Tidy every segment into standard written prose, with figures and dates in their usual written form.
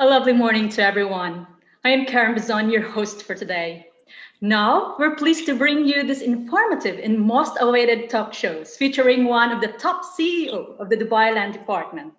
A lovely morning to everyone. I am Karen Bazan, your host for today. Now, we're pleased to bring you this informative and most awaited talk shows featuring one of the top CEO of the Dubai Land Department.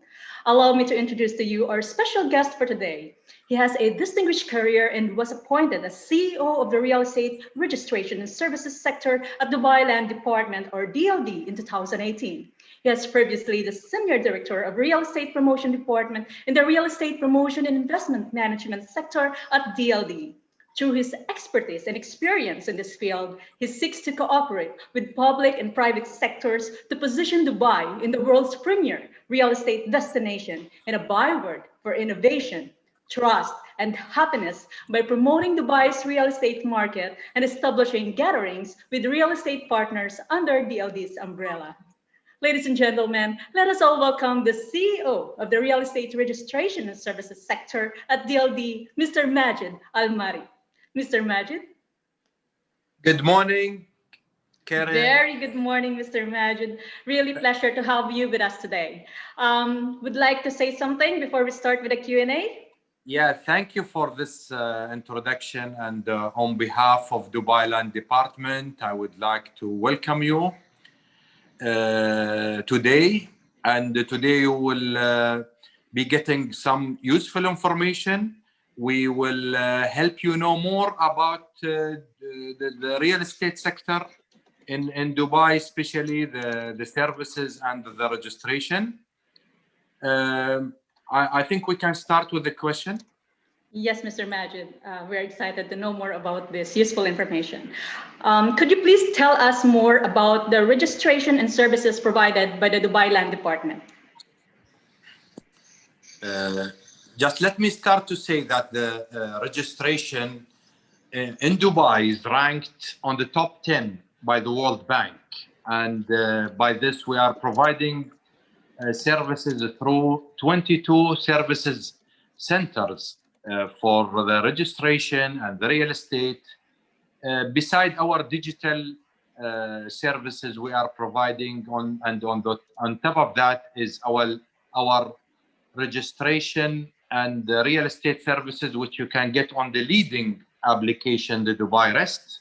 Allow me to introduce to you our special guest for today. He has a distinguished career and was appointed as CEO of the Real Estate Registration and Services sector at Dubai Land Department, or DLD, in 2018. He has previously the Senior Director of Real Estate Promotion Department in the Real Estate Promotion and Investment Management sector at DLD. Through his expertise and experience in this field, he seeks to cooperate with public and private sectors to position Dubai in the world's premier real estate destination and a byword for innovation, trust, and happiness by promoting Dubai's real estate market and establishing gatherings with real estate partners under DLD's umbrella. Ladies and gentlemen, let us all welcome the CEO of the Real Estate Registration and Services sector at DLD, Mr. Majid AlMarri. Mr. Majid. Good morning, Karen. Very good morning, Mr. Majid. Really pleasure to have you with us today. Would like to say something before we start with the Q&A? Yeah, thank you for this introduction. And on behalf of Dubai Land Department, I would like to welcome you today. And today you will be getting some useful information. We will help you know more about the real estate sector in Dubai, especially the services and the registration. I think we can start with the question. Yes, Mr. Majid, we're excited to know more about this useful information. Could you please tell us more about the registration and services provided by the Dubai Land Department? Just let me start to say that the registration in Dubai is ranked on the top 10 by the World Bank. And by this, we are providing services through 22 services centers for the registration and the real estate. Beside our digital services we are providing on top of that is our registration and the real estate services, which you can get on the leading application, the Dubai Rest.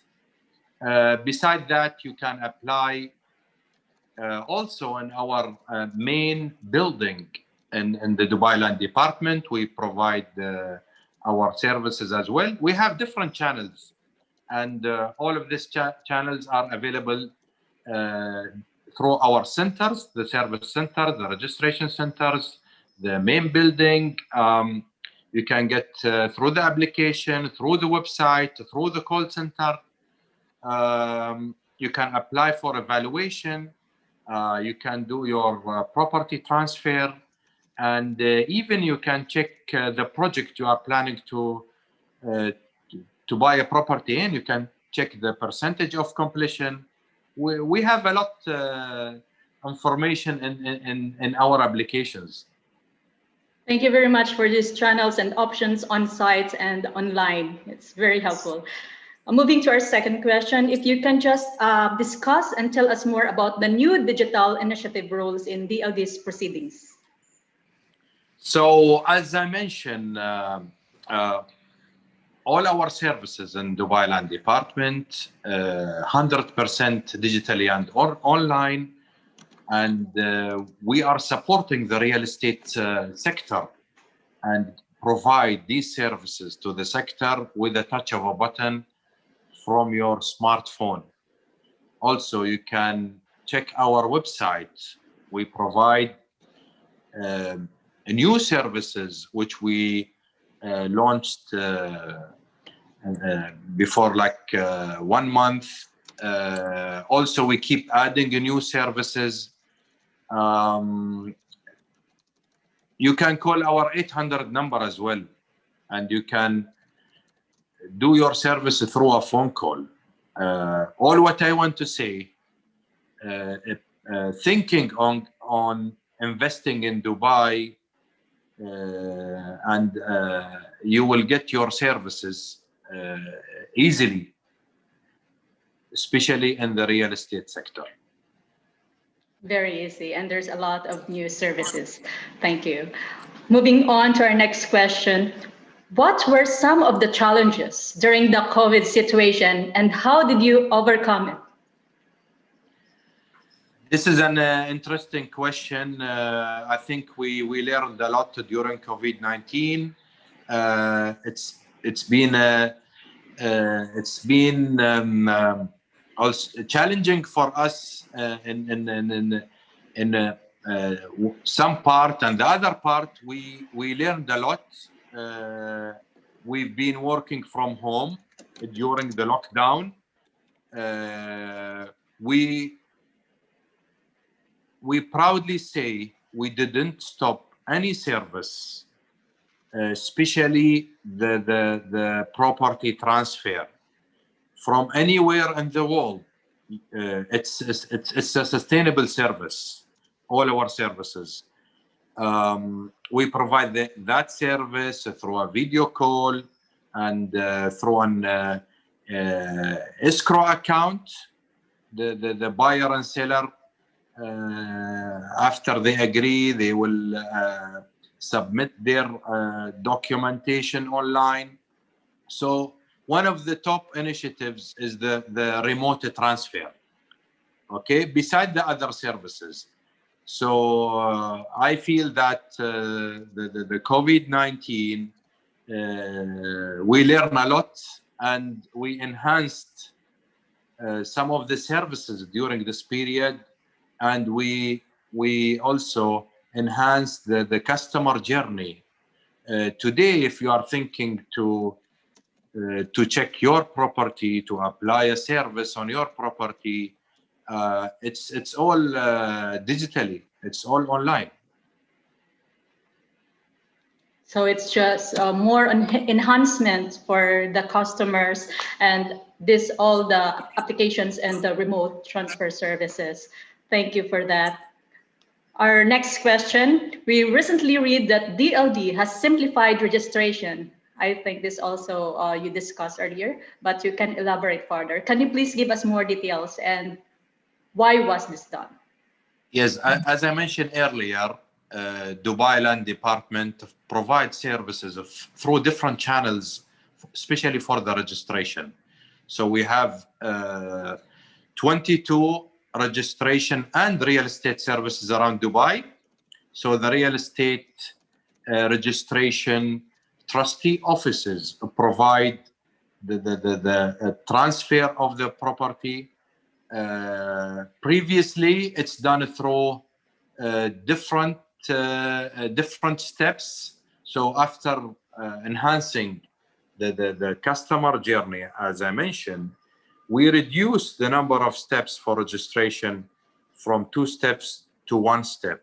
Beside that, you can apply also in our main building in the Dubai Land Department. We provide our services as well. We have different channels, and all of these channels are available through our centers, the service center, the registration centers, the main building. You can get through the application, through the website, through the call center. You can apply for evaluation. You can do your property transfer, and even you can check the project you are planning to buy a property in. You can check the percentage of completion. We have a lot information in our applications. Thank you very much for these channels and options on site and online. It's very helpful. Moving to our second question, if you can just discuss and tell us more about the new digital initiative rules in DLD's proceedings. So, as I mentioned, all our services in Dubai Land Department, 100% digitally and online. And we are supporting the real estate sector and provide these services to the sector with a touch of a button from your smartphone. Also, you can check our website. We provide new services which we launched before like 1 month. Also, we keep adding new services. You can call our 800 number as well, and you can do your service through a phone call. All what I want to say, thinking on investing in Dubai, and you will get your services easily, especially in the real estate sector. Very easy, and there's a lot of new services. Thank you. Moving on to our next question. What were some of the challenges during the COVID situation and how did you overcome it? This is an interesting question. I think we learned a lot during COVID-19. It's been also challenging for us in some part, and the other part we learned a lot. We've been working from home during the lockdown. We proudly say we didn't stop any service, especially the property transfer from anywhere in the world. It's a sustainable service, all our services. We provide that service through a video call and through an escrow account. The buyer and seller, after they agree, they will submit their documentation online. So one of the top initiatives is the remote transfer, okay, beside the other services. So I feel that the COVID-19, we learned a lot and we enhanced some of the services during this period. And we also enhanced the customer journey. Today, if you are thinking to check your property, to apply a service on your property, it's all digitally, it's all online. So it's just more enhancement for the customers and all the applications and the remote transfer services. Thank you for that. Our next question, we recently read that DLD has simplified registration. I think this also you discussed earlier, but you can elaborate further. Can you please give us more details and why was this done? Yes, as I mentioned earlier, Dubai Land Department provides services through different channels, especially for the registration. So we have 22 registration and real estate services around Dubai. So the real estate registration trustee offices provide the transfer of the property. Previously, it's done through different steps. So after enhancing the customer journey, as I mentioned, we reduced the number of steps for registration from 2 steps to 1 step.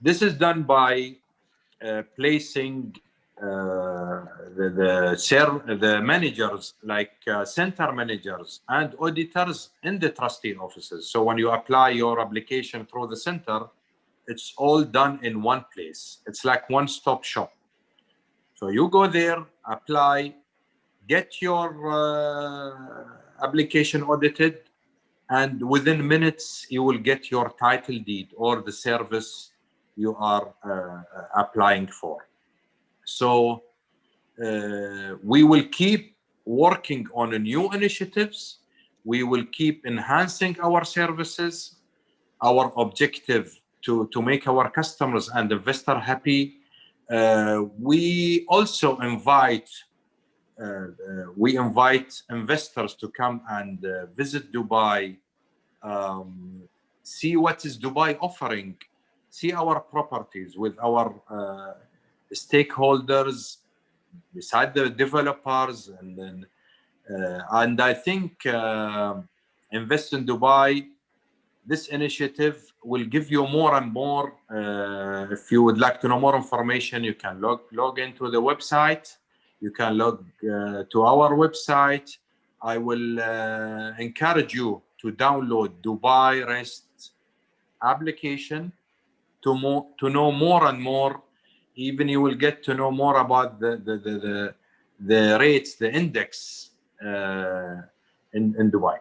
This is done by placing the managers, like center managers and auditors, in the trustee offices. So when you apply your application through the center, it's all done in one place. It's like one-stop shop. So you go there, apply, get your application audited, and within minutes you will get your title deed or the service you are applying for. So we will keep working on new initiatives. We will keep enhancing our services. Our objective to make our customers and investors happy. We also invite investors to come and visit Dubai, see what is Dubai offering, see our properties with our stakeholders, beside the developers, and I think Invest in Dubai, this initiative will give you more and more. If you would like to know more information, you can log into the website. You can log to our website. I will encourage you to download Dubai REST application to know more and more. Even you will get to know more about the rates, the index in Dubai.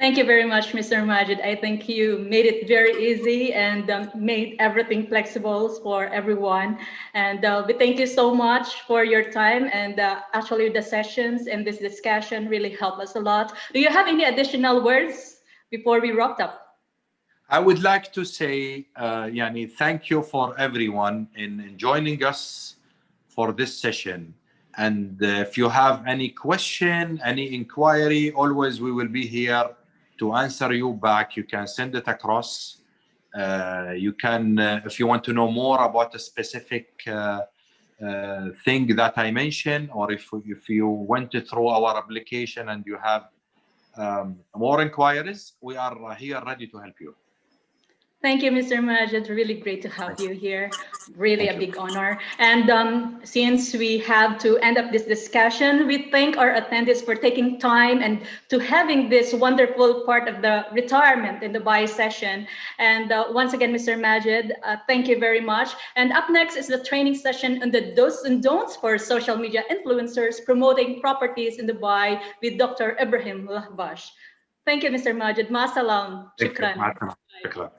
Thank you very much, Mr. Majid. I think you made it very easy and made everything flexible for everyone. And we thank you so much for your time. And actually, the sessions and this discussion really helped us a lot. Do you have any additional words before we wrapped up? I would like to say, Yani, thank you for everyone in joining us for this session. And if you have any question, any inquiry, always we will be here to answer you back. You can send it across. You can, if you want to know more about a specific thing that I mentioned, or if you went through our application and you have more inquiries, we are here ready to help you. Thank you, Mr. Majid. Really great to have you here. Really a big honor. And since we have to end up this discussion, we thank our attendees for taking time and to having this wonderful part of the retirement in the Dubai session. And once again, Mr. Majid, thank you very much. And up next is the training session on the do's and don'ts for social media influencers promoting properties in Dubai with Dr. Ibrahim Lahbash. Thank you, Mr. Majid. Ma salam. Shukran. Shukran.